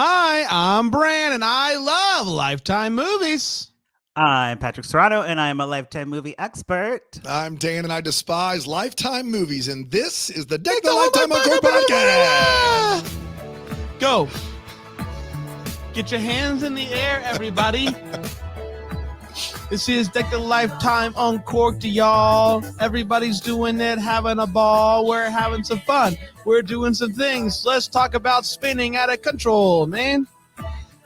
Hi, I'm Bran, and I love Lifetime movies. I'm Patrick Serrano, and I'm a Lifetime movie expert. I'm Dan, and I despise Lifetime movies, and this is the Deck the Lifetime Encore podcast. Go. Get your hands in the air, everybody. This is Deck the Lifetime Uncorked, y'all. Everybody's doing it, having a ball. We're having some fun. We're doing some things. Let's talk about spinning out of control, man.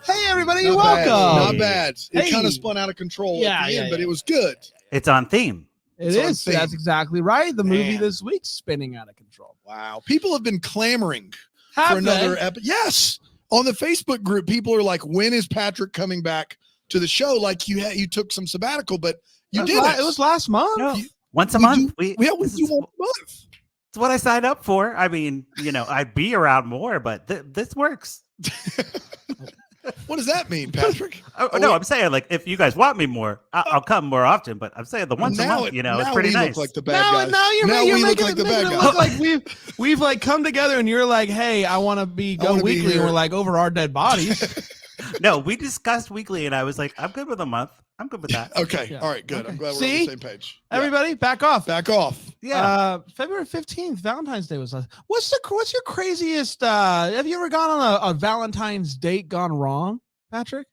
Hey, everybody, welcome. Not bad. It Hey. kind of spun out of control Yeah, at the end, yeah, but yeah. it was good. It's on theme. It It's on is. theme. That's exactly right. The movie Man. this week's spinning out of control. Wow. People have been clamoring Have for another they? episode. Yes. On the Facebook group, people are like, when is Patrick coming back to the show? Like you took some sabbatical, but you did It was last month. No, You- once a we month. we This do is once a month. it's what I signed up for. I mean, I'd be around more, but this works. What does that mean, Patrick? No, I'm saying like if you guys want me more, I'll come more often. But I'm saying the once a month, it's now pretty we nice. look like the bad guys. Now you're now making, we look making like the making bad it guys. look like we've like come together, and you're like, hey, I want to be I wanna be weekly, and here. we're like over our dead bodies. No, we discussed weekly, and I was like, I'm good with a month. I'm good with that. Okay. Yeah. All right. Good. Okay. I'm glad we're See? on the same page. Yeah. Everybody, back off. Back off. Yeah. February 15th, Valentine's Day was last. What's your craziest? Have you ever gone on a Valentine's date gone wrong, Patrick?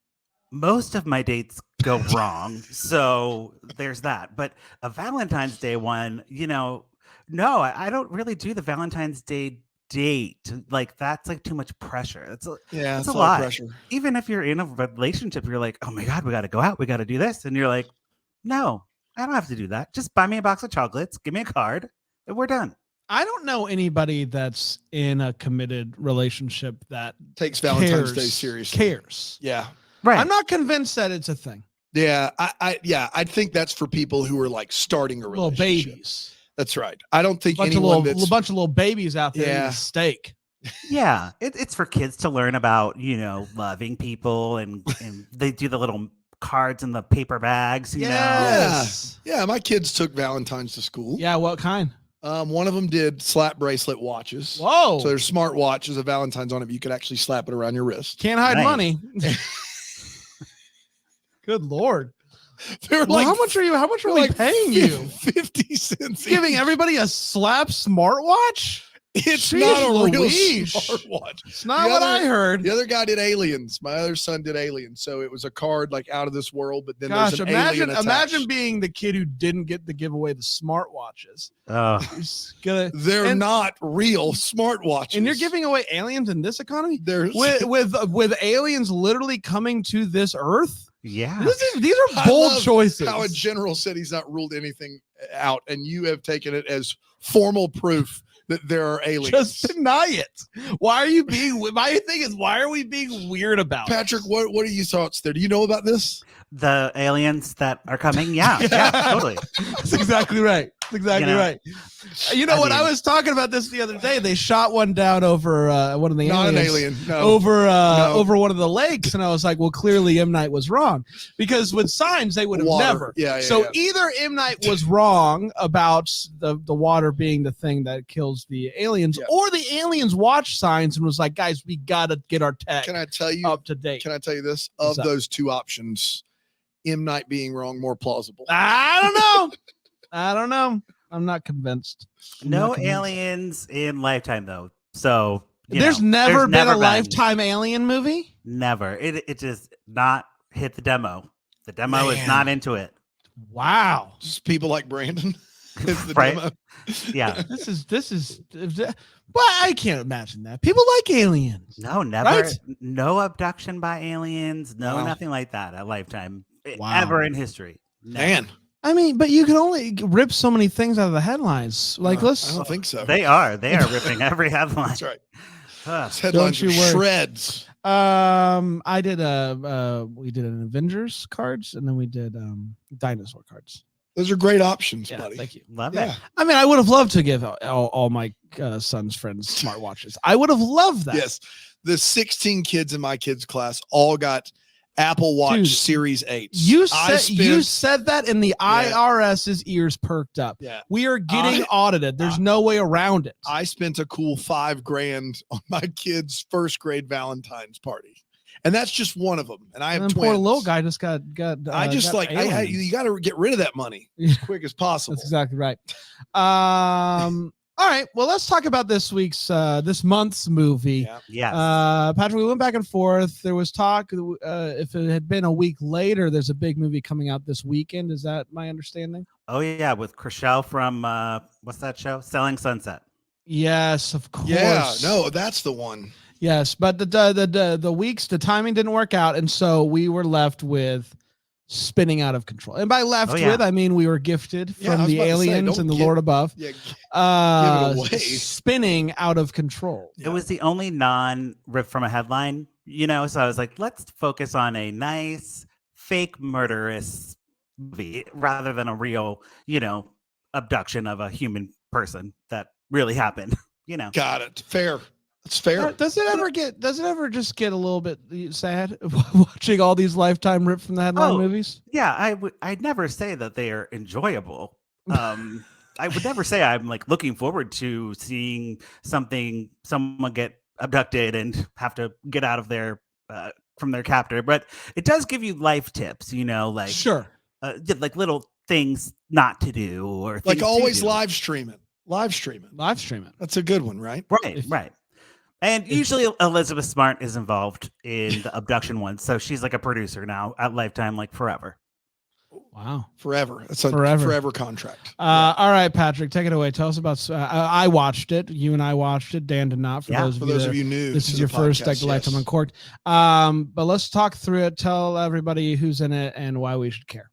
Most of my dates go wrong, so there's that. But a Valentine's Day one, no, I don't really do the Valentine's Day date. Like that's like too much pressure. Yeah. It's It's a a lot lot. of pressure. Even if you're in a relationship, you're like, oh my God, we got to go out, we got to do this, and you're like, no, I don't have to do that. Just buy me a box of chocolates, give me a card, and we're done. I don't know anybody that's in a committed relationship that Takes Valentine's cares, Day seriously. Cares. Yeah. Right. I'm not convinced that it's a thing. Yeah. I think that's for people who are like starting a Little relationship. babies. That's right. I don't think Bunch of anyone little that's bunch of little babies out there Yeah. eating steak. Yeah, it's for kids to learn about, loving people, and they do the little cards in the paper bags, Yes. Yeah, my kids took Valentine's to school. Yeah. What kind? One of them did slap bracelet watches. Whoa. So there's smart watches, a Valentine's on it. You could actually slap it around your wrist. Can't hide Nice. money. Good Lord. They're Well, how much are we paying you? 50 cents. Giving each. everybody a slap smartwatch? It's Jeez not a real Louise. smartwatch. It's not The what other- I heard. The other guy did aliens. My other son did aliens. So it was a card like out of this world, but then Gosh, there's an alien imagine attached. being the kid who didn't get to give away the smartwatches. Oh, They're and- not real smartwatches. And you're giving away aliens in this economy? There's With aliens literally coming to this earth? yeah. These are I bold love choices. how a general said he's not ruled anything out, and you have taken it as formal proof that there are aliens. Just deny it. Why are you being? My thing is, why are we being weird about it? Patrick, what are your thoughts there? Do you know about this? The aliens that are coming. Yeah, totally. That's exactly right. That's exactly right. You know I what? I mean- was talking about this the other day. They shot one down over one of the Not an aliens. alien. No. Over one of the lakes, and I was like, well, clearly M. Night was wrong, because with signs they would have Water. never. Yeah. So yeah. either M. Night was wrong about the water being the thing that kills the aliens, Yeah. or the aliens watched signs and was like, guys, we gotta get our tech Can I tell you? up to date. Can I tell you this? What's Of up? those two options, M. Night being wrong more plausible. I don't know. I don't know. I'm not convinced. I'm No not convinced. aliens in Lifetime though. So There's never been a Lifetime alien movie. Never. It just not hit the demo. The demo is Man. not into it. Wow. Just people like Brandon. Is the Right. demo. Yeah. This is. But I can't imagine that. People like aliens. No, never. Right? No abduction by aliens. No, Wow. nothing like that at Lifetime. Wow. Ever in history. Never. Man, I mean, but you can only rip so many things out of the headlines. Like, I let's. don't think so. They are ripping every headline. That's right. Ugh. This headlines you are worry. shreds. I did we did an Avengers cards, and then we did dinosaur cards. Those are great options, Yeah, buddy. thank you. Love Yeah. it. I mean, I would have loved to give all my son's friends smartwatches. I would have loved that. Yes. The 16 kids in my kids' class all got Apple Watch Dude, Series 8. You said that, and the Yeah. IRS's ears perked up. Yeah. We are getting audited. There's no way around it. I spent a cool $5,000 on my kid's first grade Valentine's party, and that's just one of them. And I have And twins. poor little guy just got. I just got aliens. you got to get rid of that money Yeah. as quick as possible. That's exactly right. All right. Well, let's talk about this month's movie. Yeah. Yes. Patrick, we went back and forth. There was talk. If it had been a week later, there's a big movie coming out this weekend. Is that my understanding? Oh yeah, with Chriselle from what's that show? Selling Sunset. Yes, of course. Yeah, no, that's the one. Yes, but the timing didn't work out, and so we were left with Spinning Out of Control. And by left with, I mean we were gifted Yeah, I from was the about to say, aliens don't and the give- Lord above. Yeah, give it away. Spinning Out of Control. It was the only non-rip from a headline, so I was like, let's focus on a nice fake murderous movie rather than a real, abduction of a human person that really happened, Got it. Fair. It's fair. Does it ever just get a little bit sad watching all these Lifetime rip from the headline movies? Yeah, I'd never say that they are enjoyable. I would never say I'm like looking forward to seeing someone get abducted and have to get out of their from their captor, but it does give you life tips, like Sure, like little things not to do or Like things to always do. live streaming. live stream it. That's a good one, right? Right. And usually Elizabeth Smart is involved in the abduction ones, so she's like a producer now at Lifetime, like forever. Wow, Forever. It's a Forever. forever contract. All right, Patrick, take it away. Tell us about. I watched it. You and I watched it. Dan did not. For those of you new, this to is the your first podcast, Lifetime yes. Uncorked. But let's talk through it. Tell everybody who's in it and why we should care.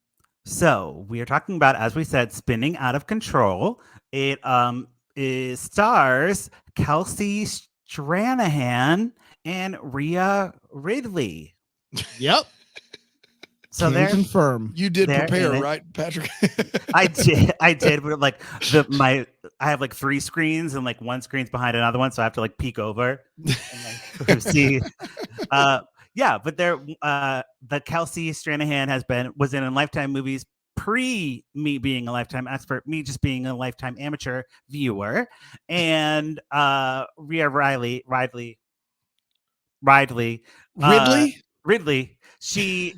So we are talking about, as we said, Spinning Out of Control. It stars Kelsey Stranahan and Rhea Ridley. Yep. So Can they're confirm. You did They're prepare, in it. right, Patrick? I did, but like I have like 3 screens and like one screen's behind another one, so I have to like peek over and like see. Yeah, but they're the Kelsey Stranahan was in Lifetime movies pre me being a Lifetime expert, me just being a Lifetime amateur viewer, and Rhea Ridley, she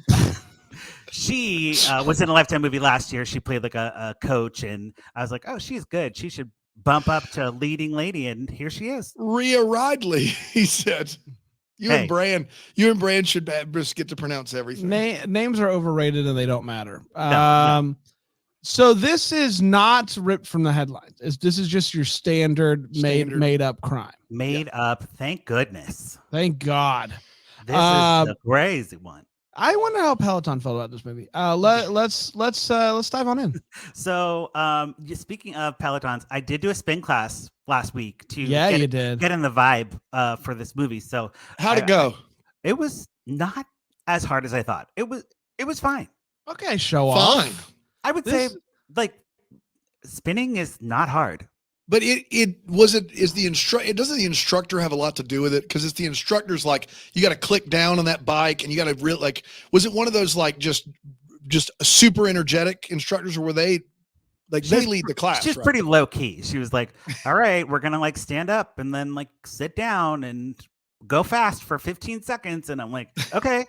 was in a Lifetime movie last year. She played like a coach, and I was like, oh, she's good. She should bump up to leading lady, and here she is. Rhea Ridley, he said. You and Brand should just get to pronounce everything. Names are overrated and they don't matter. No. So this is not ripped from the headlines. This is just your standard. made up crime. Made up. Thank goodness. Thank God. This is the crazy one. I wonder how Peloton felt about this movie. Let's dive on in. So, speaking of Pelotons, I did do a spin class last week to you did get in the vibe for this movie. So how'd it go? It was not as hard as I thought. It was fine. Okay, show off. Fine. I would say like spinning is not hard. But doesn't the instructor have a lot to do with it? Because it's the instructor's like, you got to click down on that bike and you got to was it one of those like just super energetic instructors, or were they like they lead the class? She's right? pretty low key. She was like, all right, we're going to like stand up and then like sit down and go fast for 15 seconds. And I'm like, okay.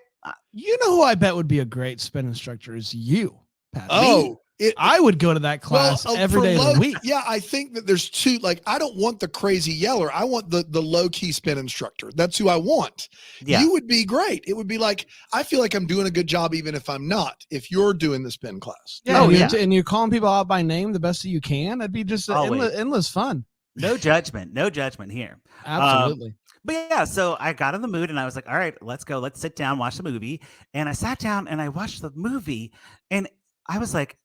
You know who I bet would be a great spin instructor is you, Pat. Oh, I would go to that class every day of the week. Yeah, I think that there's two. Like, I don't want the crazy yeller. I want the low key spin instructor. That's who I want. Yeah. You would be great. It would be like, I feel like I'm doing a good job even if I'm not. If you're doing the spin class. Yeah, and you're calling people out by name the best that you can. That'd be just endless fun. No judgment here. Absolutely. But yeah, so I got in the mood and I was like, all right, let's go. Let's sit down, watch the movie. And I sat down and I watched the movie and I was like,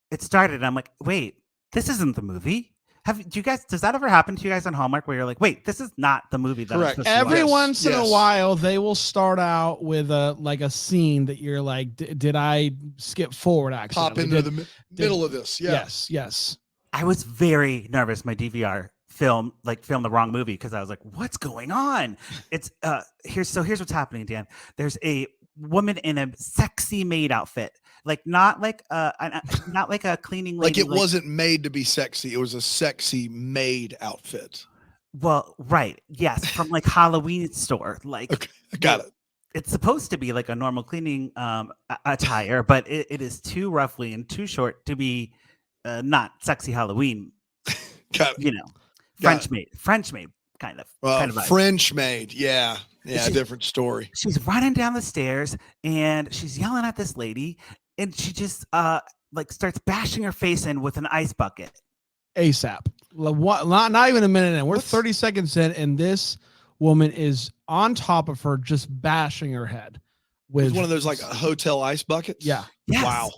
it started. And I'm like, wait, this isn't the movie. Does that ever happen to you guys on Hallmark where you're like, wait, this is not the movie that Correct. Every once in a Yes. while, they will start out with a scene that you're like, did I skip forward Pop accidentally? into the middle of this. Yeah. Yes. I was very nervous. My DVR filmed the wrong movie because I was like, what's going on? It's here's what's happening, Dan. There's a woman in a sexy maid outfit, like not like not like a cleaning lady. Like it wasn't made to be sexy. It was a sexy maid outfit. Well, right, yes, from like Halloween store. Like, Okay, I got it. it's supposed to be like a normal cleaning attire, but it is too roughly and too short to be not sexy Halloween. Got it. You know, Got French maid kind of vibe. French maid. Yeah. Yeah. Different story. She's running down the stairs and she's yelling at this lady, and she just like starts bashing her face in with an ice bucket. ASAP. Not even a minute in. We're 30 seconds in, and this woman is on top of her, just bashing her head with It's one of those like hotel ice buckets. Yeah. Yes. Wow.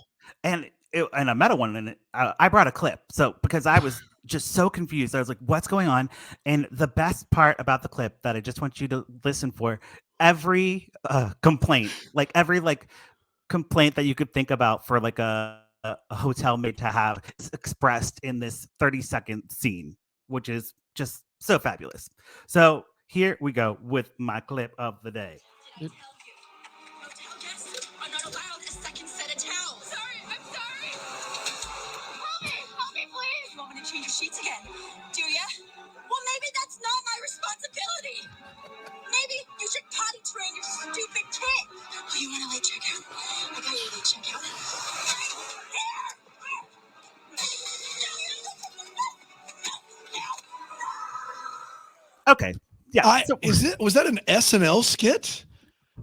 And a metal one, and I brought a clip. So because I was just so confused, I was like, "What's going on?" And the best part about the clip that I just want you to listen for, every complaint, like every complaint that you could think about for like a hotel maid to have is expressed in this 30-second scene, which is just so fabulous. So here we go with my clip of the day. I'm not allowed a second set of towels. Sorry, I'm sorry. Help me, please. You want me to change your sheets again? Do ya? Well, maybe that's not my responsibility. Maybe you should potty train your stupid kid. Oh, you want a late checkout? I got you a late checkout. Okay, yeah. Was that an SNL skit?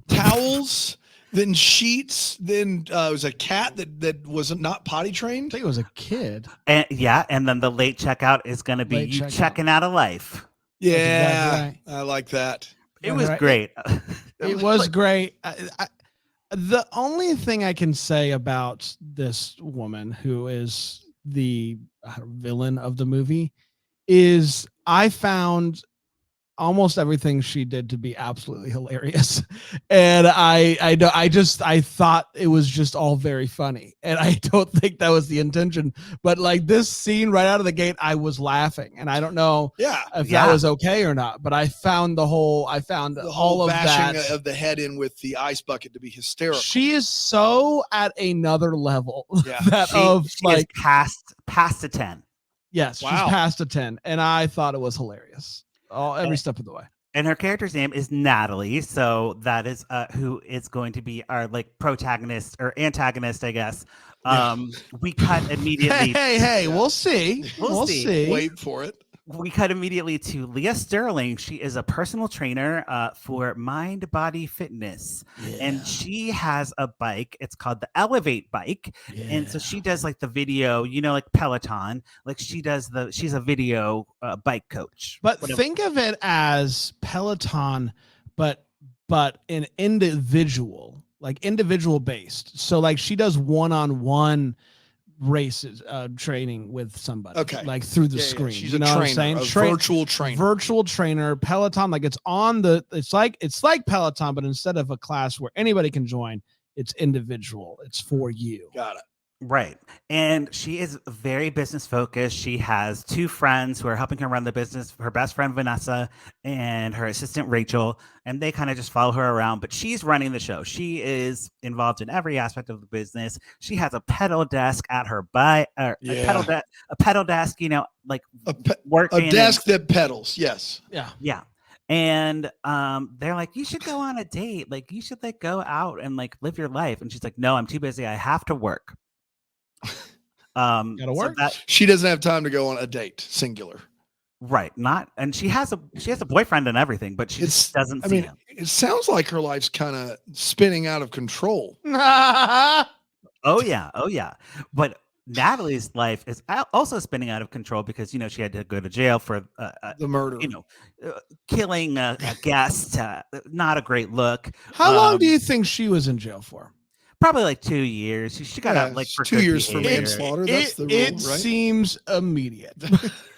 Towels, then sheets, then it was a cat that was not potty I trained. think it was a kid. And then the late checkout is going to be Late you checkout. checking out of life. Yeah, exactly I like that. It Yeah, was right. great. It was great. The only thing I can say about this woman, who is the villain of the movie, is I found almost everything she did to be absolutely hilarious, and I thought it was just all very funny, and I don't think that was the intention. But like this scene right out of the gate, I was laughing, and I don't know Yeah, if Yeah. that was okay or not. But I found the all whole of bashing that. of the head in with the ice bucket to be hysterical. She is so at another level Yeah. that She is like past a 10. yes, Wow. she's past a 10, and I thought it was hilarious. Every step of the way. And her character's name is Natalie, so that is who is going to be our like protagonist or antagonist, I guess. We cut immediately. Hey, we'll see. We'll see. Wait for it. We cut immediately to Leah Sterling. She is a personal trainer for Mind Body Fitness, and she has a bike. It's called the Elevate bike, and so she does like the video, like Peloton. Like she's a video bike coach. But Whatever. think of it as Peloton, but an individual, like individual based. So like she does one-on-one races, training with somebody. Okay. Like through the Yeah, screen. she's you a know what I'm trainer, saying? a virtual trainer. Virtual trainer, Peloton. Like it's like Peloton, but instead of a class where anybody can join, it's individual. It's for you. Got it. Right. And she is very business focused. She has two friends who are helping her run the business, her best friend Vanessa and her assistant Rachel, and they kind of just follow her around, but she's running the show. She is involved in every aspect of the business. She has a pedal desk at her a pedal desk, like working. A desk that pedals. Yes. Yeah. And they're like, you should go on a date. Like you should go out and live your life. And she's like, no, I'm too busy. I have to work. Gotta work. She doesn't have time to go on a date. Singular. Right. And she has a boyfriend and everything, but she just doesn't see him. It sounds like her life's kind of spinning out of control. Oh yeah. But Natalie's life is also spinning out of control because she had to go to jail for The murder. killing a guest. Not a great look. How long do you think she was in jail for? Probably like 2 years. She got out for 2 good years for behavior. manslaughter. That's the rule, It right? seems immediate.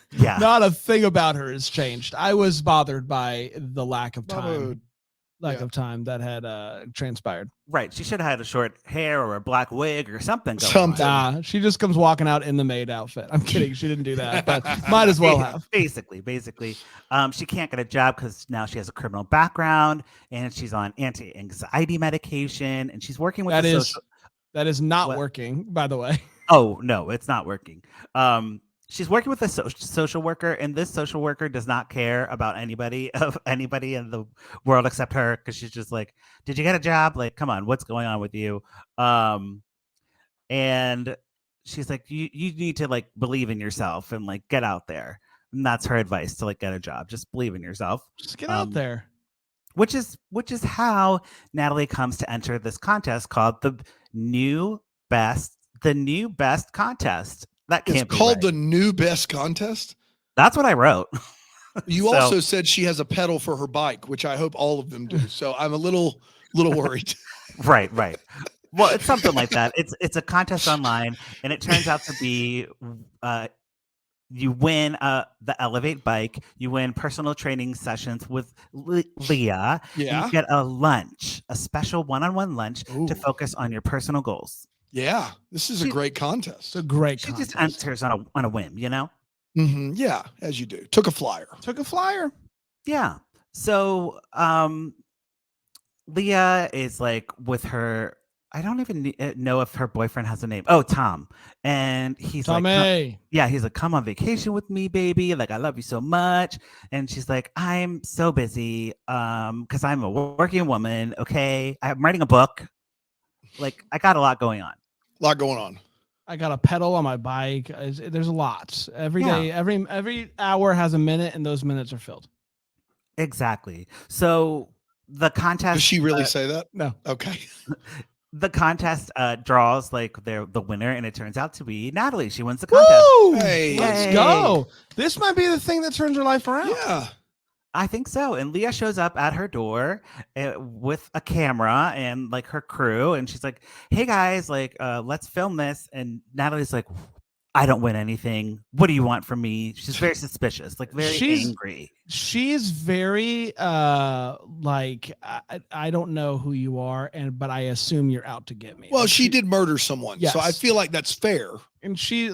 Yeah. Not a thing about her has changed. I was bothered by the lack of time. lack Yeah. of time that had transpired. Right. She should have had a short hair or a black wig or something going Something. on. Nah, she just comes walking out in the maid outfit. I'm kidding. She didn't do that, but might as well have. Basically. She can't get a job because now she has a criminal background and she's on anti-anxiety medication and she's working with That is not What? working, by the way. Oh no, it's not working. She's working with a social worker, and this social worker does not care about anybody in the world except her, because she's just like, "Did you get a job? Like, come on, what's going on with you?" And she's like, "You need to like believe in yourself and like get out there." And that's her advice to like get a job. Just believe in yourself. Just get out there. Which is how Natalie comes to enter this contest called the new best contest. That can't It's be called right. the new best contest. That's what I wrote. You So- also said she has a pedal for her bike, which I hope all of them do. So I'm a little worried. Right. Well, it's something like that. It's a contest online, and it turns out to be you win the Elevate bike. You win personal training sessions with Leah. Yeah. You get a lunch, a special one-on-one lunch Ooh. to focus on your personal goals. Yeah. This is a She- great It's contest. a great She just contest. enters on a whim, you know? Yeah, as you do. Took a flyer. Took a flyer. Yeah. So Leah is like with her. I don't even know if her boyfriend has a name. Oh, Tom. And he's like, Tommy. yeah, he's like, come on vacation with me, baby. Like, I love you so much. And she's like, I'm so busy because I'm a working woman. Okay. I'm writing a book. Like, I got a lot going on. A lot going on. I got a pedal on my bike. There's a lot. Every Yeah. day, every hour has a minute, and those minutes are filled. Exactly. So the contest. Does she really say that? No. Okay. The contest draws like the winner, and it turns out to be Natalie. She wins the contest. Woo! Hey. Let's Yay. go. This might be the thing that turns her life around. Yeah. I think so. And Leah shows up at her door with a camera and like her crew, and she's like, "Hey guys, like, let's film this." And Natalie's like, "I don't win anything. What do you want from me?" She's very suspicious, like very She's- angry. She's very like I don't know who you are, but I assume you're out to get me. Well, Like, she did murder someone. So I Yes. feel like that's fair. and she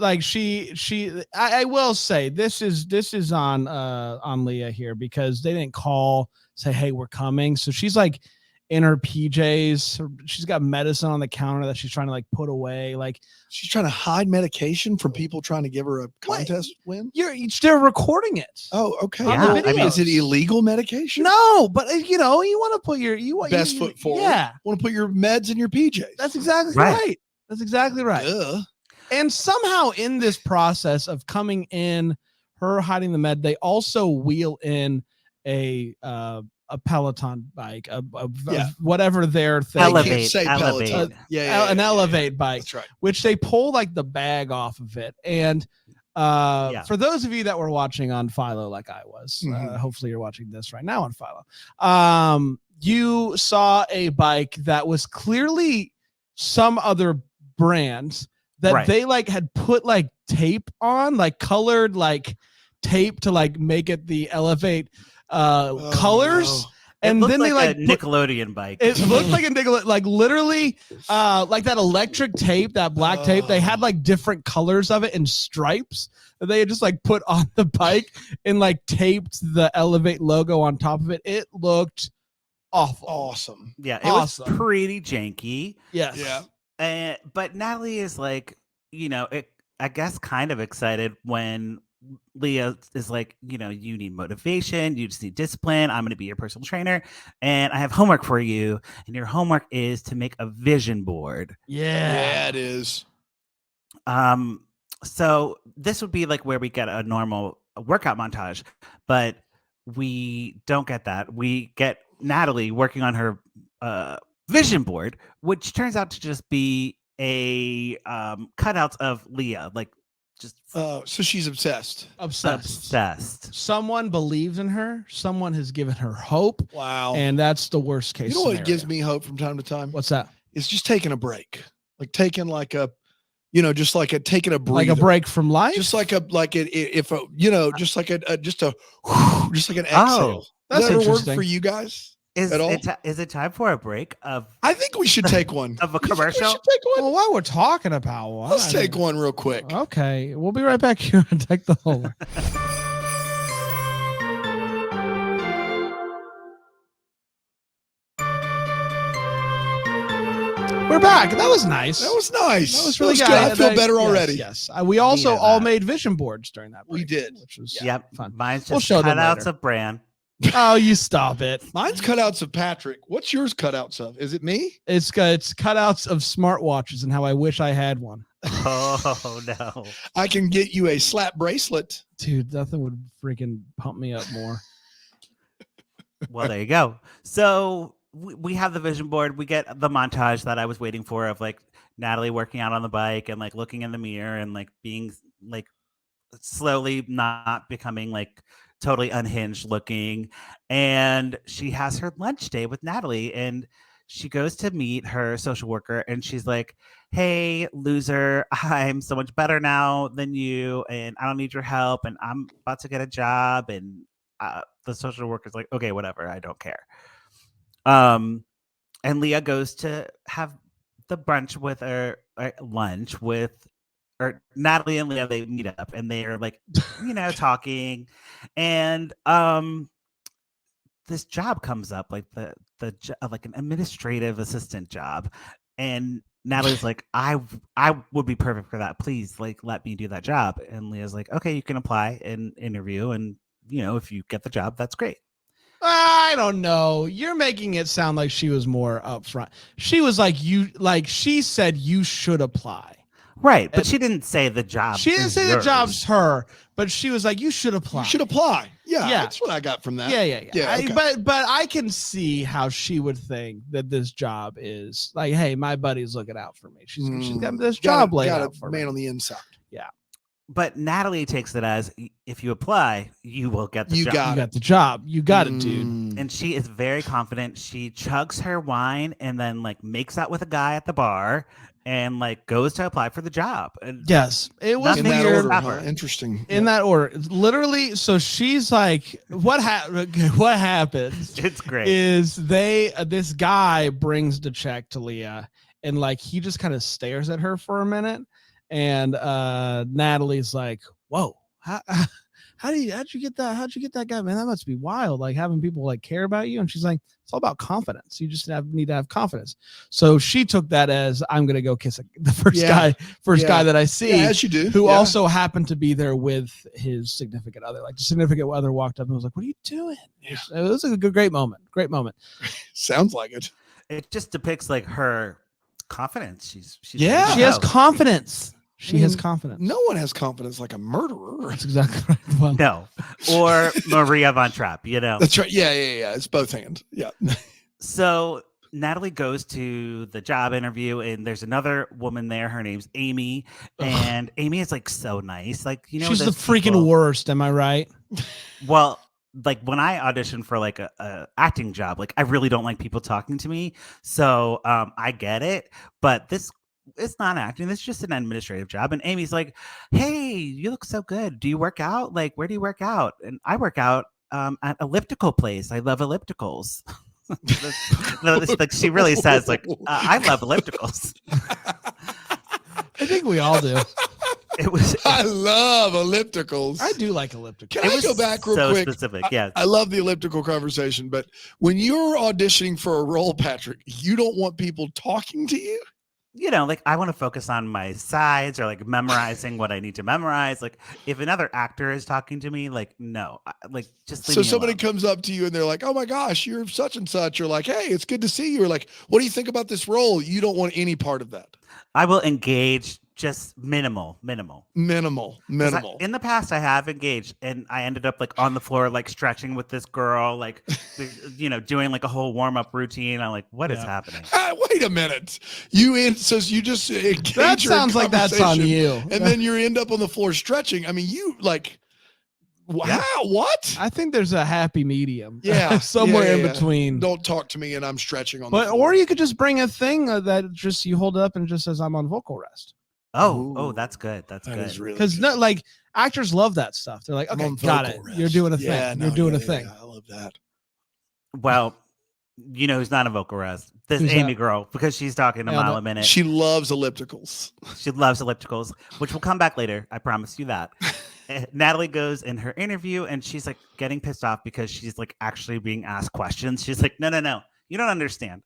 I will say this is on Leah here, because they didn't call, say, hey, we're coming. So she's like in her PJs. She's got medicine on the counter that she's trying to like put away. Like, She's trying to hide medication from people trying to give her a contest win. they're recording it. Oh, okay. Yeah, Well, I mean- is it illegal medication? No, but you want to put your Best foot forward. Yeah, Want to put your meds in your PJs. that's exactly Right. right. That's exactly right. Duh. And somehow in this process of coming in, her hiding the med, they also wheel in a Peloton bike, Yeah. whatever their thing, Can't Elevate, say elevate. Peloton. Yeah, an Elevate bike, That's right. which they pull like the bag off of it. And Yeah. for those of you that were watching on Philo, like I was, Mhm. hopefully you're watching this right now on Philo. You saw a bike that was clearly some other brand that Right. they like had put like tape on, like colored like tape to like make it the Elevate Oh, colors. no. It And looked then they like like a Nickelodeon bike. it looked like a Nicola, like literally, like that electric tape, that black tape. They had like different colors of it and stripes that they had just like put on the bike and like taped the Elevate logo on top of it. It looked awful. Awesome. Yeah, it awesome. was pretty janky. Yes. Yeah. But Natalie is like, I guess kind of excited when Leah is like, you need motivation, you just need discipline. I'm going to be your personal trainer, and I have homework for you. And your homework is to make a vision board. Yeah, it is. So this would be like where we get a normal workout montage, but we don't get that. We get Natalie working on her vision board, which turns out to just be a cutouts of Leah, like just So she's obsessed. obsessed. Someone believes in her. Someone has given her hope, Wow. and that's the worst case. you know what scenario. gives me hope from time to time? What's that? It's just taking a break. Like taking like a, just like a taking a breather. Like a break from life. Just like a if a just like a just like an exhale. That's Does that ever work interesting. for you guys? Is at all? is it time for a break of I think we should take one. of a You think we commercial? should take one? Well, while we're talking about one, Let's take one real quick. Okay, we'll be right back here on Deck the Holder. We're back. That was nice. That was nice. That was really good. good. I feel better Yes, already. Yes. We also Needed all that. made vision boards during that. We break, did. which was Yep. fun. Mine's We'll just show them cutouts later. of Bran. Oh, you stop it. Mine's cutouts of Patrick. What's yours cutouts of? Is it me? It's cutouts of smartwatches and how I wish I had one. Oh no. I can get you a slap bracelet. Dude, nothing would freaking pump me up more. Well, there you go. So we have the vision board. We get the montage that I was waiting for of like Natalie working out on the bike and like looking in the mirror and like being like slowly not becoming like totally unhinged looking. And she has her lunch day with Natalie and she goes to meet her social worker and she's like, "Hey, loser, I'm so much better now than you and I don't need your help and I'm about to get a job." And the social worker's like, "Okay, whatever, I don't care." And Leah goes to have the brunch with her, or lunch with, or Natalie and Leah, they meet up and they're like, talking. And this job comes up, like like an administrative assistant job. And Natalie's like, I would be perfect for that. Please, like, let me do that job. And Leah's like, okay, you can apply and interview. And, if you get the job, that's great. I don't know. You're making it sound like she was more upfront. She was like, she said you should apply. Right. But And she didn't say the job. She didn't is say the yours. job's her, but she was like, you should apply. You should apply. Yeah, Yeah. that's what I got from that. Yeah. Yeah, okay. But I can see how she would think that this job is like, hey, my buddy's looking out for me. She's got this job laid got out a for man me. on the inside. But Natalie takes it as if you apply, you will get the You job. got You got the job. You got it, dude. Mm. And she is very confident. She chugs her wine and then like makes out with a guy at the bar and like goes to apply for the job. And Yes, it was In Nothing that weird. order, Ever. huh? Interesting. In that order, literally. So she's like, what happens it's great. is this guy brings the check to Leah and like he just kind of stares at her for a minute and Natalie's like, whoa, how'd you get that guy, man? That must be wild, like having people like care about you. And she's like, it's all about confidence. You just need to have confidence. So she took that as, I'm gonna go kiss the first guy that I see, Yeah, as you do. who Yeah. also happened to be there with his significant other. Like the significant other walked up and was like, what are you doing? Yeah. It was a great moment. Sounds like it. It just depicts like her confidence. She's Yeah. ready to She has go. confidence. She has Mm, confidence. No one has confidence like a murderer. That's exactly right. Well, No. Or Maria Von Trapp, That's right. Yeah. It's both hands. Yeah. So Natalie goes to the job interview and there's another woman there. Her name's Amy. And Amy is like so nice. Like, she's the those freaking people- worst. Am I right? Well, like when I audition for like a acting job, like I really don't like people talking to me. So I get it, but it's not acting. This is just an administrative job. And Amy's like, "Hey, you look so good. Do you work out? Like, where do you work out?" And I work out at elliptical place. I love ellipticals. Like she really says, like, I love ellipticals. I think we all do. It was I love ellipticals. I do like elliptical. Can it I was go back real so quick? specific. Yeah. I love the elliptical conversation, but when you're auditioning for a role, Patrick, you don't want people talking to you? Like I want to focus on my sides or like memorizing what I need to memorize. Like if another actor is talking to me, like no, like just leave So me somebody alone. comes up to you and they're like, "Oh my gosh, you're such and such." You're like, "Hey, it's good to see you." Or like, "What do you think about this role?" You don't want any part of that. I will engage just minimal. Minimal. 'Cause in the past, I have engaged, and I ended up like on the floor, like stretching with this girl, like doing like a whole warm up routine. I'm like, what is Yeah. happening? Wait a minute. You just engage That her in sounds like that's on conversation, you. and then you end up on the floor stretching. I mean, you like, wow, Yeah. what? I think there's a happy medium. Yeah, somewhere yeah, in yeah. between. Don't talk to me, and I'm stretching on. But the floor. or you could just bring a thing that just you hold it up and it just says I'm on vocal rest. Oh, Ooh. that's good. That's That good. is really Because good. like actors love that stuff. They're like, I'm okay, on got it. vocal You're rest. doing a thing. Yeah, You're no, doing yeah, a thing. yeah, I love that. Well, You know who's not in vocal rest? This Who's Amy that? girl, because she's talking a Yeah, mile but a minute. She loves ellipticals. She loves ellipticals, which will come back later. I promise you that. Natalie goes in her interview and she's like getting pissed off because she's like actually being asked questions. She's like, no. You don't understand.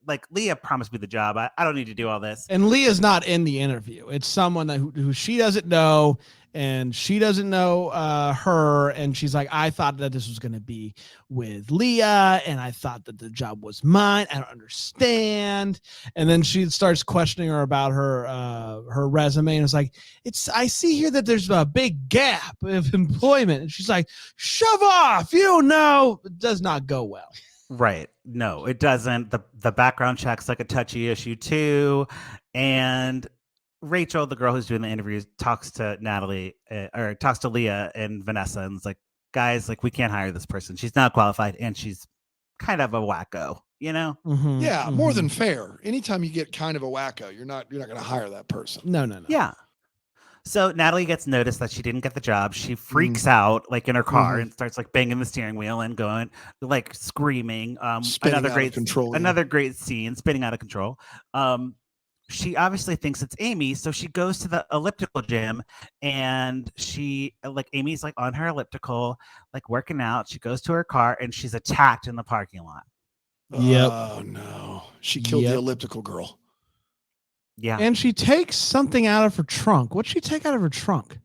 Like Leah promised me the job. I don't need to do all this. And Leah's not in the interview. It's someone that who she doesn't know, and she doesn't know her. And she's like, I thought that this was going to be with Leah, and I thought that the job was mine. I don't understand. And then she starts questioning her about her resume, and it's like, I see here that there's a big gap of employment. And she's like, shove off. You don't know. It does not go well. Right. No, it doesn't. The background check's like a touchy issue too. And Rachel, the girl who's doing the interviews, talks to Natalie or talks to Leah and Vanessa and is like, guys, like we can't hire this person. She's not qualified and she's kind of a wacko, you know? Mhm, Yeah, more mhm. than fair. Anytime you get kind of a wacko, you're not going to hire that person. No. Yeah. So Natalie gets noticed that she didn't get the job. She freaks out like in her car and starts like banging the steering wheel and going like screaming. Spinning Another out great of control. another great scene, spinning out of control. She obviously thinks it's Amy, so she goes to the elliptical gym and she like Amy's like on her elliptical, like working out. She goes to her car and she's attacked in the parking lot. Yep. Oh no, she killed the Yep. elliptical girl. Yeah. And she takes something out of her trunk. What'd she take out of her trunk?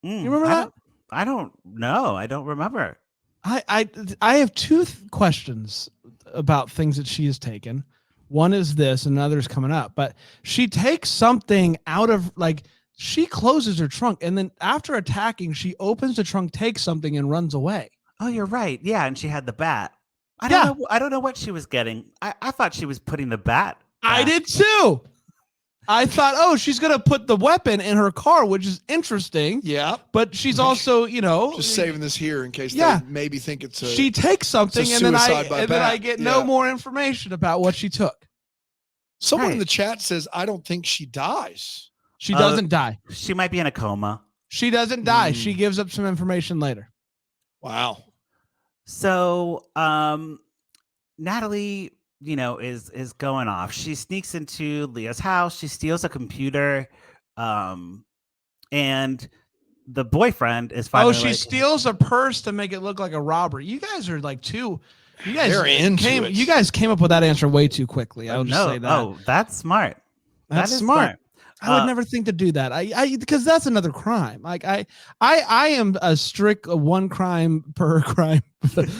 Mm, You remember that? I don't know. I don't remember. I have two questions about things that she has taken. One is this, and another is coming up. But she takes something out of like she closes her trunk, and then after attacking, she opens the trunk, takes something, and runs away. Oh, you're right. Yeah, and she had the bat. I Yeah. don't know. I don't know what she was getting. I thought she was putting the bat. I back. did too. I thought, oh, she's gonna put the weapon in her car, which is interesting. Yeah, But she's also, just saving this here in case Yeah. they maybe think it's a. she takes something, it's a and then suicide by I bat. get no Yeah. more information about what she took. Someone in Right. the chat says, "I don't think she dies." She doesn't die. She might be in a coma. She doesn't die. Mm. She gives up some information later. Wow. So, Natalie, you know, is going off. She sneaks into Leah's house. She steals a computer, and the boyfriend is finally. Oh, she like, steals a purse to make it look like a robbery. You guys are like too. You guys They're into came. it. You guys came up with that answer way too quickly. I'll just no, say that. oh, that's smart. That's That is smart. I would Uh, never think to do that. I because that's another crime. Like I am a strict one crime per crime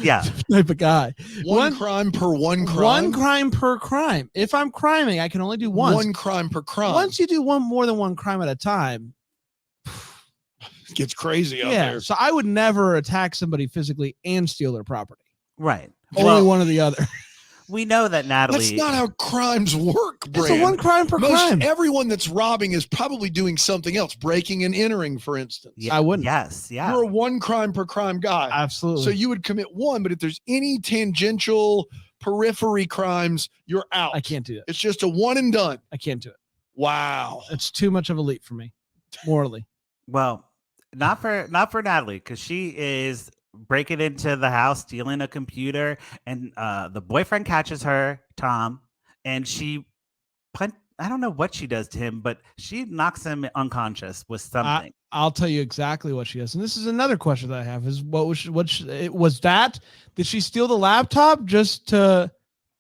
Yeah. type of guy. One crime per one crime. One crime per crime. If I'm criming, I can only do once. One crime per crime. Once you do more than one crime at a time, It gets crazy out yeah. there. So I would never attack somebody physically and steal their property. Right. Only Well, one or the other. we know that Natalie. That's not how crimes work, It's Brand. a one crime per crime. Everyone that's robbing is probably doing something else, breaking and entering, for instance. Yeah, I wouldn't. Yes. Yeah. You're a one crime per crime guy. Absolutely. So you would commit one, but if there's any tangential periphery crimes, you're out. I can't do that. It's just a one and done. I can't do it. Wow. It's too much of a leap for me, morally. Well, not for Natalie, because she is breaking into the house, stealing a computer, and the boyfriend catches her, Tom, and she I don't know what she does to him, but she knocks him unconscious with something. I'll tell you exactly what she does. And this is another question that I have: is was that? Did she steal the laptop just to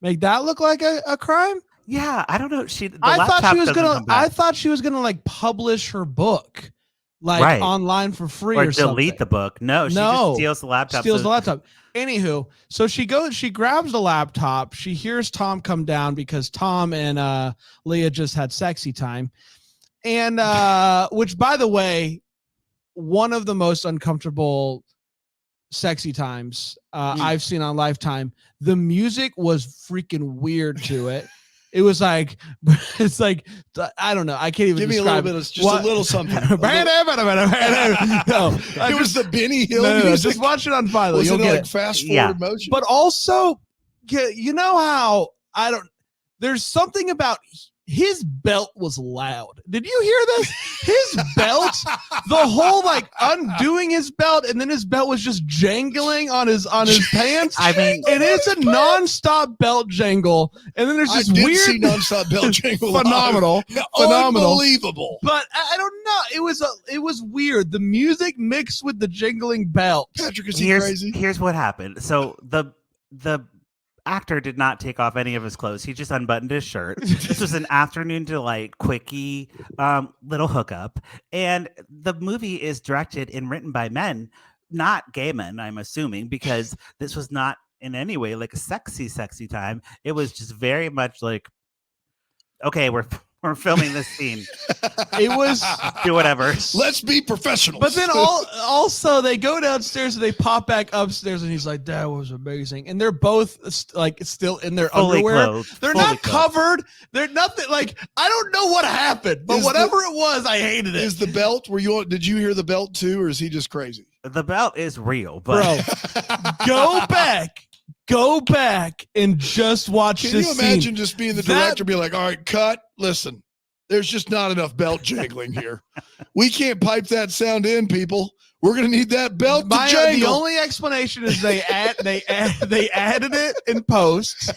make that look like a crime? Yeah, I don't know. I thought she was doesn't gonna. come back. I thought she was gonna like publish her book, like Right. online for free or or something. delete the book. No, she No. just steals the laptop. Steals so- the laptop. Anywho, so she grabs the laptop. She hears Tom come down because Tom and Leah just had sexy time. And which, by the way, one of the most uncomfortable sexy times I've seen on Lifetime. The music was freaking weird to it. It was like, it's like, I don't know. I can't even Give me a describe little bit of just what- a little something. no, It was the Benny Hill no, music. just watch it on Philo. Was You'll it get like it. fast forward Yeah. motion? But also, you know how there's something about his belt was loud. Did you hear this? His belt, the whole like undoing his belt, and then his belt was just jangling on his pants. I mean, it is a nonstop belt jangle, and then there's I this did weird see nonstop belt jangle. phenomenal. Phenomenal. Unbelievable. But I don't know. It was weird. The music mixed with the jingling belt. Patrick, is he crazy? Here's what happened. So the actor did not take off any of his clothes. He just unbuttoned his shirt. This was an afternoon delight, quickie, little hookup. And the movie is directed and written by men, not gay men, I'm assuming, because this was not in any way like a sexy time. It was just very much like, okay, we're filming this scene. It was Do whatever. Let's be professionals. But then also they go downstairs and they pop back upstairs and he's like, that was amazing. And they're both like still in their Fully underwear. clothed. They're Fully not clothed. covered. They're nothing like, I don't know what happened, but Is whatever it was, I hated it. Is the belt, did you hear the belt too, or is he just crazy? The belt is real, but Bro, go back and just watch Can this you scene. imagine just being the That- director, be like, all right, cut, listen, there's just not enough belt jangling here. We can't pipe that sound in, people. We're going to need that belt to The jangle. only explanation is they added it in post,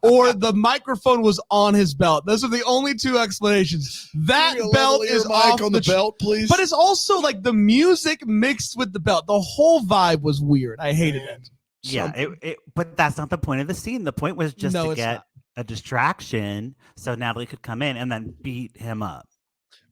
or the microphone was on his belt. Those are the only two explanations. That Give me a belt lavalier is mic off on the belt, please. but it's also like the music mixed with the belt. The whole vibe was weird. I hated it. yeah, but that's not the point of the scene. The point was just No, to it's get not. a distraction so Natalie could come in and then beat him up.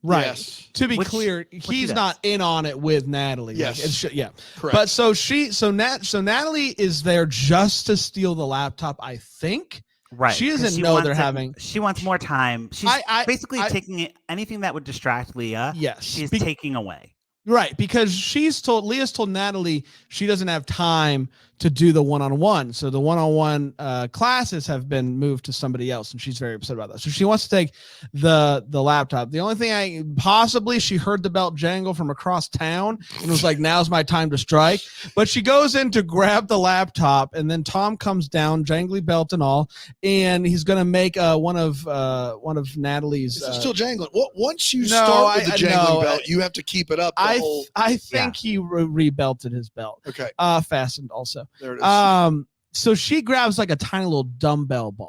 Right. Yes. To be Which- clear, he he's does. not in on it with Natalie. Like, Yes. yeah. Correct. But so Natalie is there just to steal the laptop, I think. Right. She 'cause doesn't know wants they're it- having- She wants more time. She's basically I- taking anything that would distract Leah. Yes. She's Be- taking away. Right, because Leah's told Natalie she doesn't have time to do the one-on-one. So the one-on-one classes have been moved to somebody else, and she's very upset about that. So she wants to take the laptop. The only thing possibly she heard the belt jangle from across town and was like, now's my time to strike. But she goes in to grab the laptop, and then Tom comes down, jangly belt and all, and he's gonna make one of Natalie's. Is it still jangling? Well, once you no, start with the I- jangling no, belt, you have to keep it up. I think he rebelted his belt. Okay, Fastened also. there it is. So she grabs like a tiny little dumbbell bar.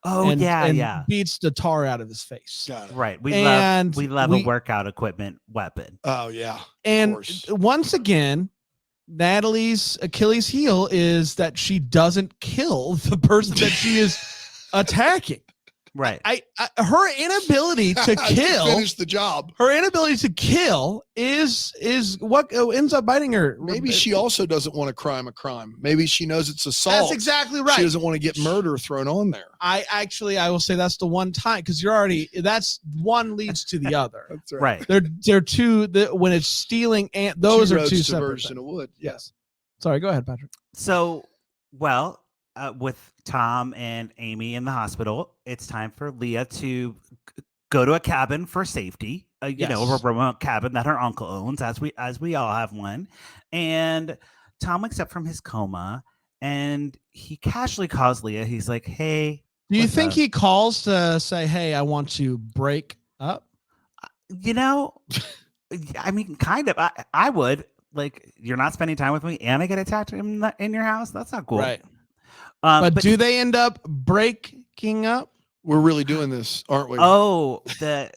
Oh, and yeah. beats the tar out of his face. Got it. Right. We And love a workout equipment weapon. Oh yeah. And course. once again, Natalie's Achilles heel is that she doesn't kill the person that she is attacking. Right. Her inability to kill, finish the job. her inability to kill is what ends up biting her. Maybe she also doesn't want a crime. Maybe she knows it's assault. That's exactly right. She doesn't want to get murder thrown on there. I will say that's the one time, because that's one leads to the other. That's Right. They're two. When it's stealing, and those Two are roads two diverged separate. in a wood. Yes. Sorry. Go ahead, Patrick. So, well, with Tom and Amy in the hospital, it's time for Leah to go to a cabin for safety. You know, a remote cabin that her uncle owns, as we all have one. And Tom wakes up from his coma, and he casually calls Leah. He's like, "Hey." Do you what's think up?" he calls to say, "Hey, I want to break up"? You know, I mean, kind of. I would. Like, you're not spending time with me, and I get attacked in your house. That's not cool. Right. But do they end up breaking up? We're really doing this, aren't we? Oh, they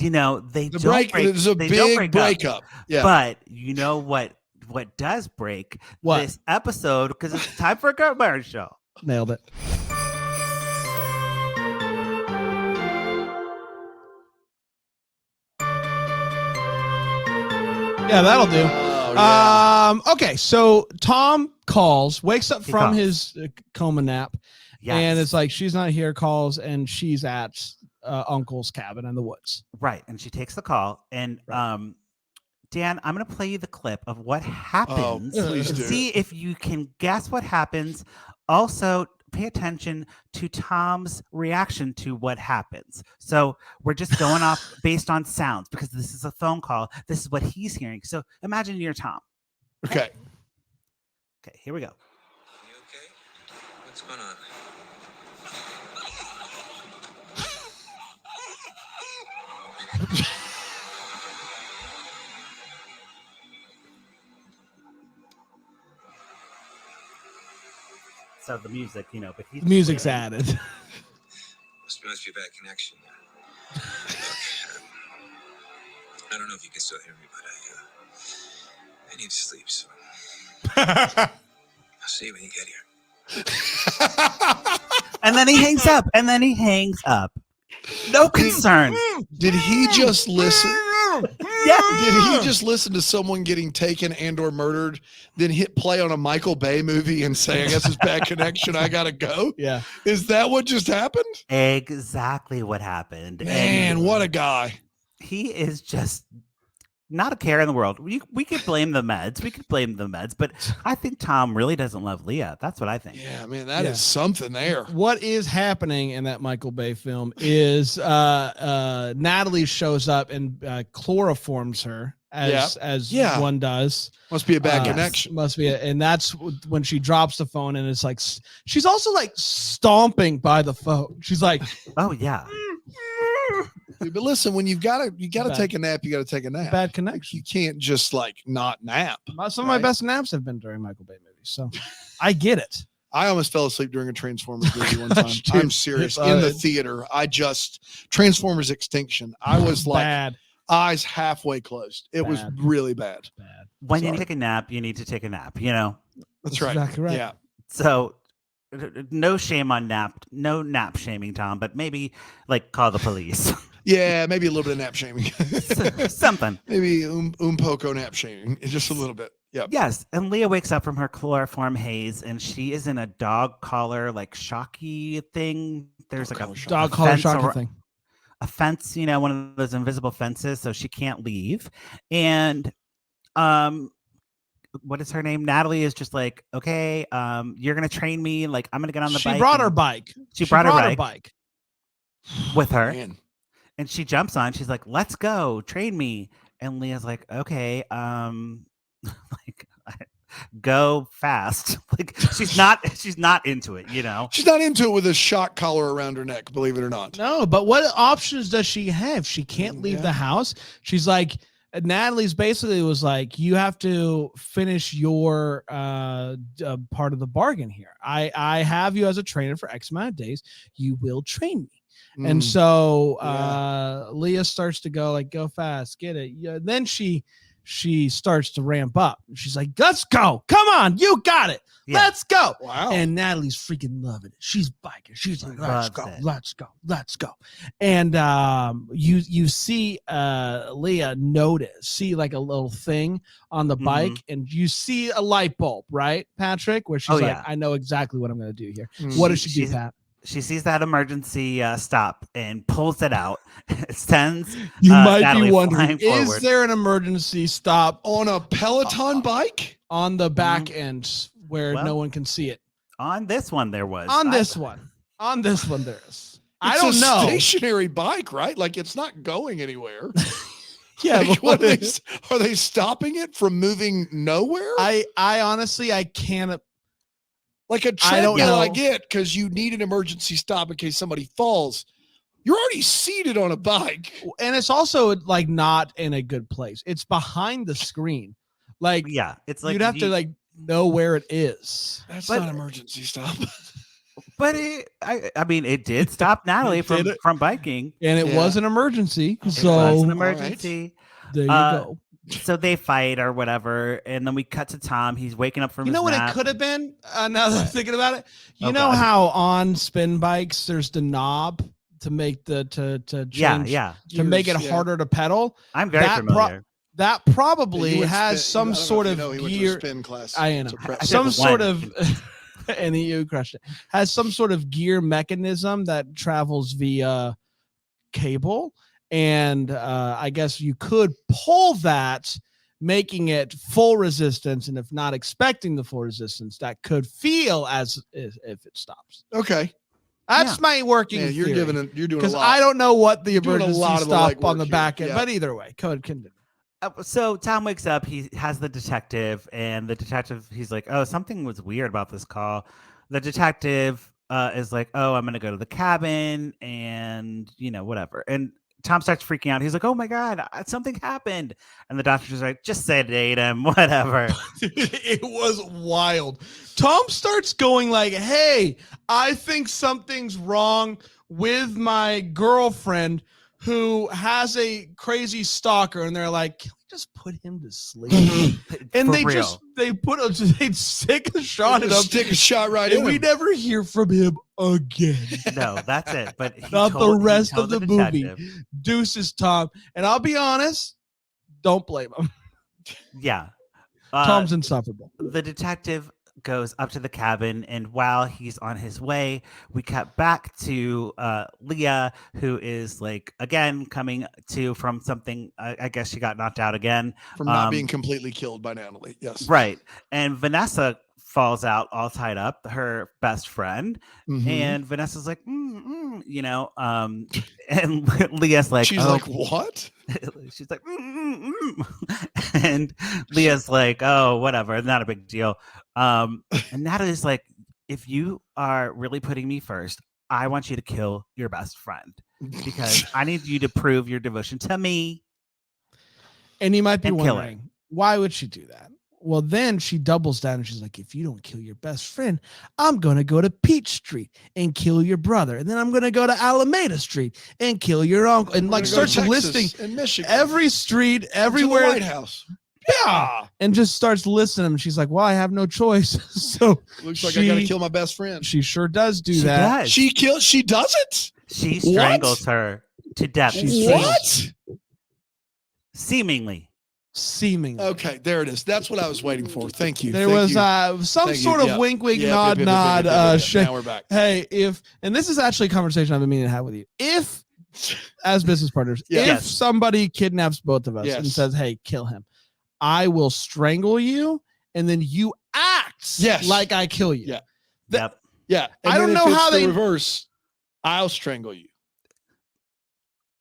the don't break. break. There's a they don't big break breakup. Yeah. But you know what does break What? this episode, because it's time for a commercial. Nailed it. Yeah, that'll do. Oh, yeah. Okay, so Tom wakes up He from calls. his coma nap, Yes. and it's like she's not here, calls, and she's at Uncle's cabin in the woods. right, and she takes the call, and Dan, I'm going to play you the clip of what happens. please and do. see if you can guess what happens. Also, pay attention to Tom's reaction to what happens. So we're just going off based on sounds, because this is a phone call. This is what he's hearing. So imagine you're Tom. Okay. Okay, here we go. You okay? What's going on? So the music, but he's The music's clearly- added. Must be a bad connection. Look, I don't know if you can still hear me, but I need to sleep, so I'll see you when you get here. And then he hangs up. No concern. Did he just listen? Yeah. Did he just listen to someone getting taken and or murdered, then hit play on a Michael Bay movie and say, I guess it's bad connection, I gotta go? Yeah. Is that what just happened? Exactly what happened. Man, And what a guy. he is just not a care in the world. We could blame the meds. But I think Tom really doesn't love Leah. That's what I think. Yeah, man, that is Yeah. something there. What is happening in that Michael Bay film is Natalie shows up and chloroforms her as Yeah. one does. Must be a bad Uh, connection. Must be, and that's when she drops the phone, and it's like she's also like stomping by the phone. She's like, Oh yeah. But listen, when you gotta Bad. take a nap, you gotta take a nap. bad connection. You can't just like not nap. Some of my Right. best naps have been during Michael Bay movies, so I get it. I almost fell asleep during a Transformers movie one time. Dude, I'm serious. In the theater, Transformers Extinction. I was like bad. eyes halfway closed. It was Bad. really bad. When you Sorry. take a nap, you need to take a nap. That's right. Exactly right. Yeah. So no shame on no nap shaming, Tom, but maybe like call the police. Yeah, maybe a little bit of nap shaming. Something. Maybe poco nap shaming. Just a little bit. Yeah. Yes, and Leah wakes up from her chloroform haze, and she is in a dog collar, like shocky thing. There's like a Dog collar fence shocking ar- thing. a fence, one of those invisible fences, so she can't leave. And what is her name? Natalie is just like, okay, you're gonna train me. Like, I'm gonna get on the bike. She brought her and bike. She brought her bike. with her, Man. and she jumps on. She's like, let's go, train me. And Leah's like, okay, like, go fast. Like, she's not into it, She's not into it with a shock collar around her neck, believe it or not. No, but what options does she have? She can't leave the house. She's like, Natalie's basically was like, you have to finish your part of the bargain here. I have you as a trainer for X amount of days. You will train me. And Mm. so Leah starts to go fast, get it. Yeah, then she starts to ramp up. She's like, let's go. Come on, you got it. Yeah. Let's go. Wow. And Natalie's freaking loving it. She's biking. She's like, let's Loves go, it. let's go. And you see Leah see like a little thing on the bike, and you see a light bulb, right, Patrick? Where she's Oh, like, yeah. I know exactly what I'm gonna do here. Mm. What does she do, She's- Pat? She sees that emergency stop and pulls it out. Sends You might Natalie be wondering, flying forward. is there an emergency stop On a Peloton bike? on the back end where Well, no one can see it? On this one, there was. On this one, there is. I It's don't a know. stationary bike, right? Like it's not going anywhere. Yeah, Like, but what are they stopping it from moving nowhere? I honestly I can't. Like a I don't treadmill, I know. get, because you need an emergency stop in case somebody falls. You're already seated on a bike. And it's also like not in a good place. It's behind the screen. Like Yeah, it's like you'd have to like know where it is. That's But- not an emergency stop. But I mean, it did stop Natalie It did. from biking. And it Yeah. was an emergency. It So was an all right. emergency. there you Uh, go. So they fight or whatever, and then we cut to Tom. He's waking up from You his know what nap. it could have been? Now that I'm thinking about it, you Oh, know God. how on spin bikes there's the knob to make the to change Yeah. to make it Gears, yeah. harder to pedal. I'm very That familiar. That He probably went has spin- some I don't know sort if of you know, he went to a gear. spin class. I know to prep I for some did it. sort one. of, and you crushed it. Has some sort of gear mechanism that travels via cable, and I guess you could pull that, making it full resistance, and if not expecting the full resistance, that could feel as if it stops. Okay. That's my working Yeah, you're theory. you're doing a Because lot. I don't know what the You're doing a emergency lot of the stop on legwork the here. back end, Yeah. but either way, code can. So Tom wakes up. He has the detective, and the detective, he's like, "Oh, something was weird about this call." The detective is like, "Oh, I'm gonna go to the cabin, and whatever." And Tom starts freaking out. He's like, "Oh my god, something happened!" And the doctor's just like, "Just sedate him, whatever." It was wild. Tom starts going like, "Hey, I think something's wrong with my girlfriend who has a crazy stalker," and they're like, "Can we just put him to sleep?" And For they real. they'd stick a shot at him, Stick a shot right and in we him. never hear from him again. No, that's it. But he Not the told- he rest told of the movie. detective- Deuces, Tom, and I'll be honest, don't blame him. Yeah. Tom's insufferable. The detective goes up to the cabin, and while he's on his way, we cut back to Leah, who is like again coming to from something. I guess she got knocked out again From not being completely killed by Natalie. Yes. right, and Vanessa falls out all tied up, her best friend, Mhm. and Vanessa's like, you know, and Leah's like, She's "Oh." like, what? She's like, and Leah's like, "Oh, whatever, not a big deal." And Natalie's like, "If you are really putting me first, I want you to kill your best friend because I need you to prove your devotion to me." And you might be And kill her. wondering, why would she do that? Well, then she doubles down and she's like, if you don't kill your best friend, I'm going to go to Peach Street and kill your brother. And then I'm going to go to Alameda Street and kill your uncle. And We're like gonna go to starts Texas listing and Michigan. every street, To the everywhere. White House. Yeah. And just starts listing them. She's like, well, I have no choice. So Looks like I got to She- kill my best friend. she sure does do She that. does. She does it? She What? strangles her to death. What? Seemingly. Seemingly. Okay, there it is. That's what I was waiting for. Thank you. There Thank was you. some Thank you. sort of Yeah. wink, wink, Yep, nod, yep, yep, nod, yep, yep, yep. shake. Now we're back. Hey, and this is actually a conversation I've been meaning to have with you. If, as business partners, Yes. if somebody kidnaps both of us and Yes. says, hey, kill him, I will strangle you, and then you act Yes. like I kill you. Yeah. Yep. Yeah. I don't then know if it's how the they- reverse. I'll strangle you.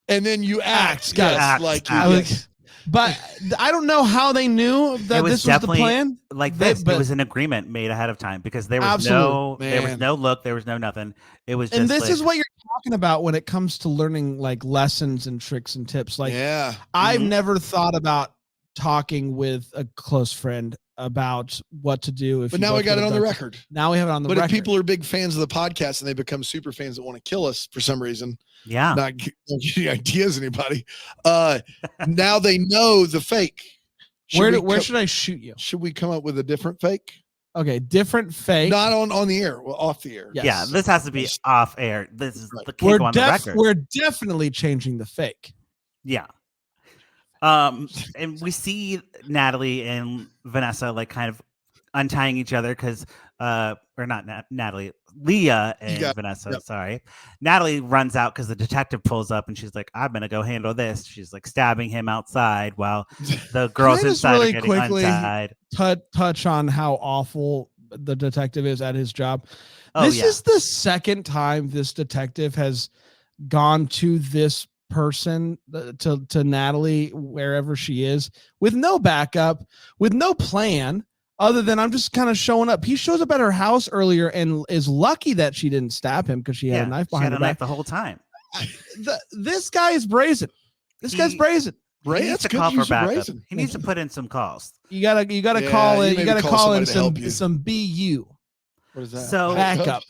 And then you act, Got yes, it. Act, like act. you, Like, yes. but I don't know how they knew that was this was the definitely plan. Like They- this, but- it was an agreement made ahead of time because there was Absolutely, there was man. no look, there was no nothing. It was just And this like, is what you're talking about when it comes to learning like lessons and tricks and tips. Like, yeah. I've Mhm. never thought about talking with a close friend about what to do. If But you now we both got get it on the abducted. record. Now we have it on the But record. if people are big fans of the podcast and they become super fans that want to kill us for some reason, yeah. not giving ideas anybody, now they know the fake. where should I shoot you? should we come up with a different fake? Okay, different fake. Not on the air, well, off the air. Yeah. Yeah, this has to be Yes. off air. This is Right. the cake on the record. we're definitely changing the fake. Yeah. And we see Natalie and Vanessa like kind of untying each other because or not Natalie, Leah and got- Vanessa, yep. sorry. Natalie runs out because the detective pulls up and she's like, I'm gonna go handle this. She's like stabbing him outside while the girls just inside really are getting quickly- untied. Touch on how awful the detective is at his job. Oh This yeah. is the second time this detective has gone to this person to Natalie wherever she is with no backup, with no plan other than I'm just kind of showing up. He shows up at her house earlier and is lucky that she didn't stab him because she had a knife she behind had her a knife back. the whole time. This guy is brazen. This guy's He- brazen. Ray, He needs that's to good call for use of backup. brazen. He needs to put in some calls. You gotta Yeah, call you in. You maybe gotta call call in somebody to help you. some BU What is that? So- backup.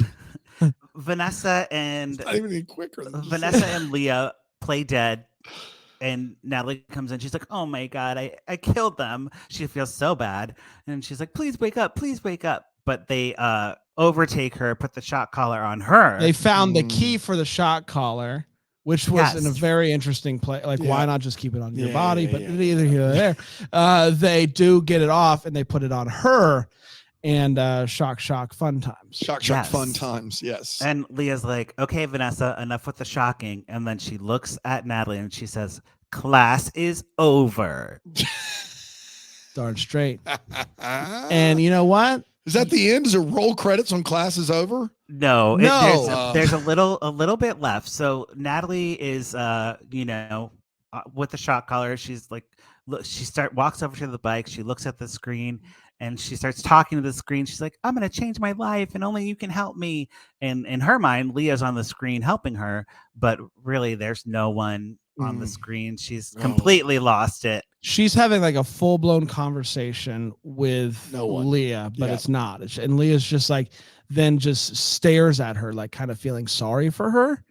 Vanessa and It's not even any quicker. than Vanessa and Leah play dead, and Natalie comes in. She's like, "Oh my god, I killed them." She feels so bad, and she's like, "Please wake up, please wake up." But they overtake her, put the shot collar on her. They found the Mm. key for the shot collar, which was in a Yes. very interesting play. Like, Yeah. why not just keep it on your Yeah, body? yeah, But yeah. neither here nor there. They do get it off and they put it on her. And shock, fun times. Shock, Yes. fun times. Yes. And Leah's like, "Okay, Vanessa, enough with the shocking." And then she looks at Natalie and she says, "Class is over." Darn straight. and And you know what? is that the end? Is it roll credits on classes over? No, No. there's a little bit left. So Natalie is with the shot collar. She's like, walks over to the bike. She looks at the screen and she starts talking to the screen. She's like, "I'm gonna change my life, and only you can help me." And in her mind, Leah's on the screen helping her, but really, there's no one on the Mm. screen. She's Oh. completely lost it. She's having like a full blown conversation with No one. Leah, but Yeah. it's not. And Leah's just like, then just stares at her, like kind of feeling sorry for her.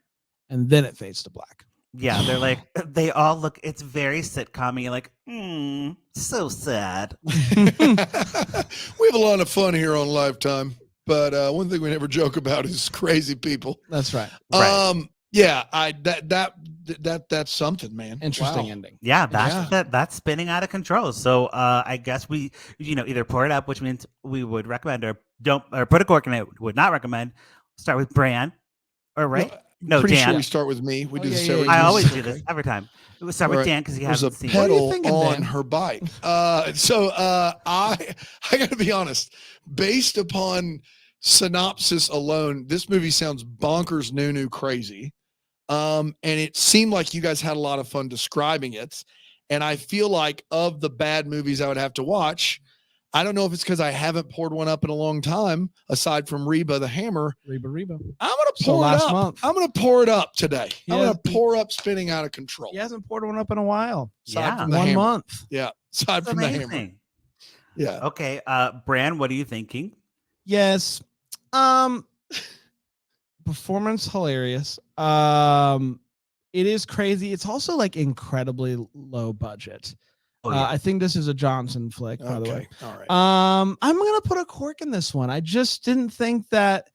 And then it fades to black. Yeah, they're like, they all look, it's very sitcom-y, like, so sad. We have a lot of fun here on Lifetime, but one thing we never joke about is crazy people. That's right. Right. Yeah, that's something, man. Interesting Wow. ending. Yeah, Yeah. that's spinning out of control. So I guess we, either pour it up, which means we would recommend, or put a cork in it, would not recommend. Start with Bran, or right? No, Pretty Dan. sure we start with me. We Oh, do yeah, this yeah, every yeah. I time. always do Okay. this every time. We start with Right. Dan because he There's a hasn't seen it. What are you pedal thinking, on Dan? her bike. I got to be honest. Based upon synopsis alone, this movie sounds bonkers, new crazy. And it seemed like you guys had a lot of fun describing it. And I feel like of the bad movies I would have to watch, I don't know if it's because I haven't poured one up in a long time, aside from Reba the Hammer. Reba. I'm gonna So pour it last up. month. I'm gonna pour it up today. I'm Yeah. gonna pour up spinning out of control. He hasn't poured one up in a while. Aside Yeah. from the 1 hammer. month. Yeah. Aside That's from the hammer. amazing. Yeah. Okay, Bran, what are you thinking? Yes. Performance hilarious. It is crazy. It's also like incredibly low budget. Oh, yeah. I think this is a Johnson flick, by the way. All right. I'm gonna put a cork in this one. I just didn't think that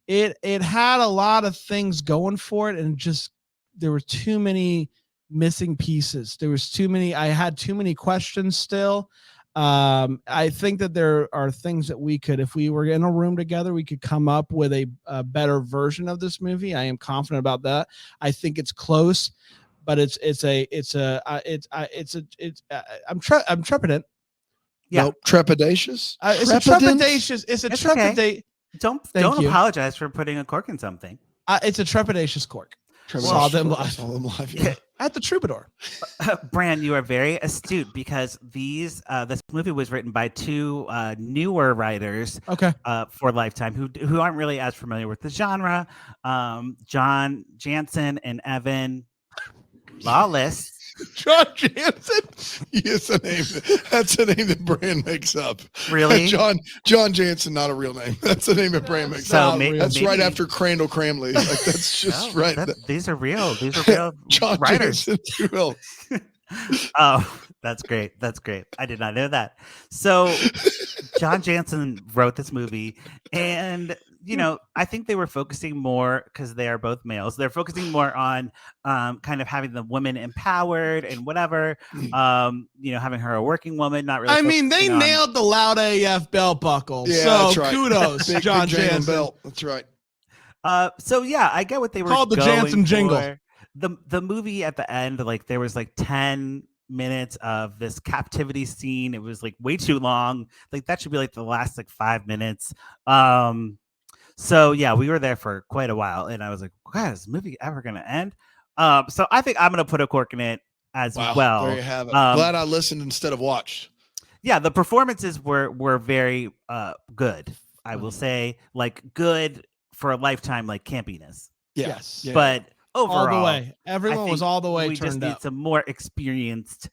it had a lot of things going for it, and just there were too many missing pieces. There was too many. I had too many questions still. I think that there are things that we could, if we were in a room together, we could come up with a better version of this movie. I am confident about that. I think it's close, but I'm trepidant. Yeah. Nope. Trepidatious. It's a Trepidant? trepidatious. It's a It's okay. trepidate. Don't Thank you. apologize for putting a cork in something. It's a trepidatious cork. Trepidatious. Saw them live. Saw them live. Yeah. At the Troubadour. Bran, you are very astute because this movie was written by two newer writers Okay. for Lifetime who aren't really as familiar with the genre. John Jansen and Evan Lawless. John Jansen. Yes, that's a name that Bran makes up. Really? John Jansen, not a real name. That's the name that Bran makes So up. maybe That's right after Crandall Cramley. Like, that's just No, right. these are real. These are real John writers. Jansen, who else? Oh, that's great. That's great. I did not know that. So John Jansen wrote this movie, and I think they were focusing more, because they are both males. They're focusing more on kind of having the women empowered and whatever. Having her a working woman, not really. I mean, they focusing on- nailed the loud AF belt buckle. Yeah, so that's right. kudos, Big, John big jangling Jansen. belt. That's right. So yeah, I get what they were Called the going Jansen jingle. for. The movie at the end, like there was like 10 minutes of this captivity scene. It was like way too long. Like that should be like the last like 5 minutes. So yeah, we were there for quite a while, and I was like, God, is this movie ever gonna end? So I think I'm gonna put a cork in it as Wow. well. There you have it. Um, Glad I listened instead of watched. Yeah, the performances were very good. I will say, like, good for a Lifetime like campiness. Yeah. Yes. Yeah. But overall, All the way. Everyone was think all the way we just turned need up. some more experienced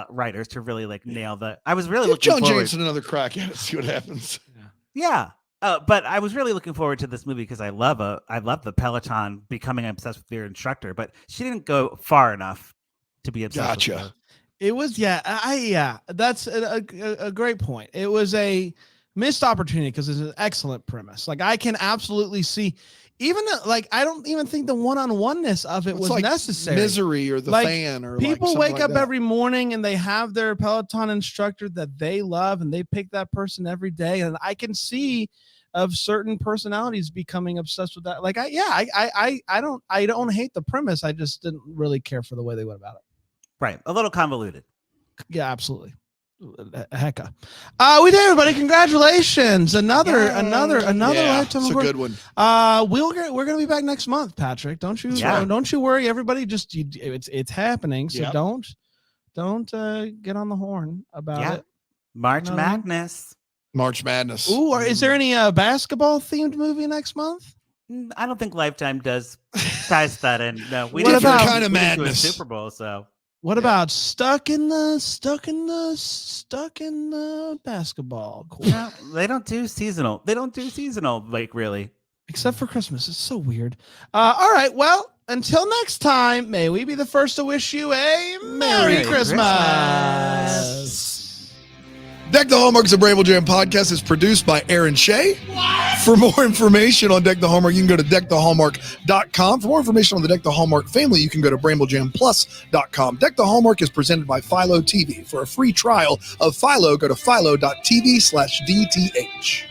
writers to really like nail the. I was really Give looking John forward. Jansen another crack at it. See what happens. Yeah, but I was really looking forward to this movie because I love the Peloton becoming obsessed with their instructor, but she didn't go far enough to be obsessed. Gotcha. With her. It was, that's a great point. It was a missed opportunity because it's an excellent premise. Like I can absolutely see, even like I don't even think the one-on-oneness of it It's was like necessary. Misery or the Like, fan or People like wake something up like that. every morning and they have their Peloton instructor that they love, and they pick that person every day. And I can see of certain personalities becoming obsessed with that. Like I don't hate the premise. I just didn't really care for the way they went about it. Right, a little convoluted. Yeah, absolutely. Hecka. We did, everybody. Congratulations. Another Yeah, Lifetime it's a Award. good one. We're gonna be back next month, Patrick. Don't you worry, everybody. Just it's happening. So Yep. don't get on the horn about it. March No. Madness. March Madness. Ooh, is there any basketball themed movie next month? I don't think Lifetime ties that in. No, we What didn't about- do- Kind of we didn't do a madness. Super Bowl, so What about stuck in the basketball court? no, they don't do seasonal. They don't do seasonal, like really. Except for Christmas. It's so weird. All right. Well, until next time, may we be the first to wish you a Merry Merry Christmas. Deck the Hallmarks of Bramble Jam podcast is produced by Aaron Shea. For more information on Deck the Hallmark, you can go to deckthehallmark.com. For more information on the Deck the Hallmark family, you can go to bramblejamplus.com. Deck the Hallmark is presented by Philo TV. For a free trial of Philo, go to philo.tv/DTH.